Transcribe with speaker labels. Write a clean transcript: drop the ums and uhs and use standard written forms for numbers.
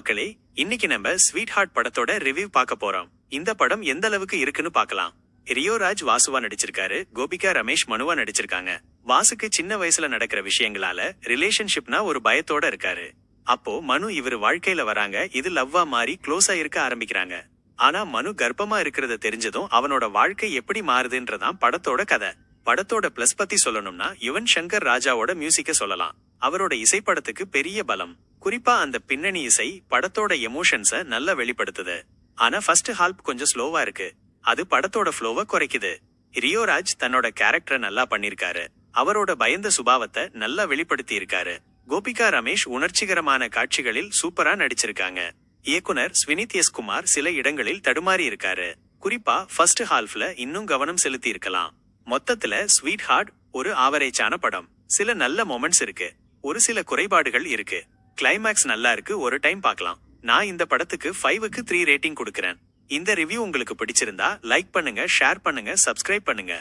Speaker 1: மக்களே, இன்னைக்கு நம்ம ஸ்வீட் ஹார்ட் படத்தோட ரிவ்யூ பார்க்க போறோம். இந்த படம் எந்த அளவுக்கு இருக்குன்னு பார்க்கலாம். ரியோ ராஜ் வாசுவா நடிச்சிருக்காரு. கோபிகா ரமேஷ் மனுவா நடிச்சிருக்காங்க. வாசுக்கு சின்ன வயசுல நடக்கிற விஷயங்களால ரிலேஷன்ஷிப்னா ஒரு பயத்தோட இருக்காரு. அப்போ மனு இவரு வாழ்க்கையில வராங்க. இது லவ்வா மாறி க்ளோஸா இருக்க ஆரம்பிக்கிறாங்க. ஆனா மனு கர்ப்பமா இருக்கிறத தெரிஞ்சதும் அவனோட வாழ்க்கை எப்படி மாறுதுன்றதான் படத்தோட கதை. படத்தோட பிளஸ் பத்தி சொல்லணும்னா யுவன் சங்கர் ராஜாவோட மியூசிக்க சொல்லலாம். அவரோட இசைப்படத்துக்கு பெரிய பலம். குறிப்பா அந்த பின்னணி இசை படத்தோட எமோஷன்ஸ நல்லா வெளிப்படுத்துது. ஆனா ஃபர்ஸ்ட் ஹால்ப் கொஞ்சம் ஸ்லோவா இருக்கு. அது படத்தோட ஃப்ளோவை குறைக்குது. ரியோ ராஜ் தன்னோட கேரக்டரை நல்லா பண்ணிருக்காரு. அவரோட பயந்த சுபாவத்தை நல்லா வெளிப்படுத்தி இருக்காரு. கோபிகா ரமேஷ் உணர்ச்சிகரமான காட்சிகளில் சூப்பரா நடிச்சிருக்காங்க. இயக்குனர் ஸ்வினித் எஸ் குமார் சில இடங்களில் தடுமாறி இருக்காரு. குறிப்பா ஃபர்ஸ்ட் ஹால்ஃப்ல இன்னும் கவனம் செலுத்தி இருக்கலாம். மொத்தத்துல ஸ்வீட் ஹார்ட் ஒரு ஆவரேஜான படம். சில நல்ல மொமெண்ட்ஸ் இருக்கு, ஒரு சில குறைபாடுகள் இருக்கு. கிளைமேக்ஸ் நல்லா இருக்கு, ஒரு டைம் பார்க்கலாம். நான் இந்த படத்துக்கு 5க்கு 3 ரேட்டிங் கொடுக்கிறேன். இந்த ரிவ்யூ உங்களுக்கு பிடிச்சிருந்தா லைக் பண்ணுங்க, ஷேர் பண்ணுங்க, சப்ஸ்கிரைப் பண்ணுங்க.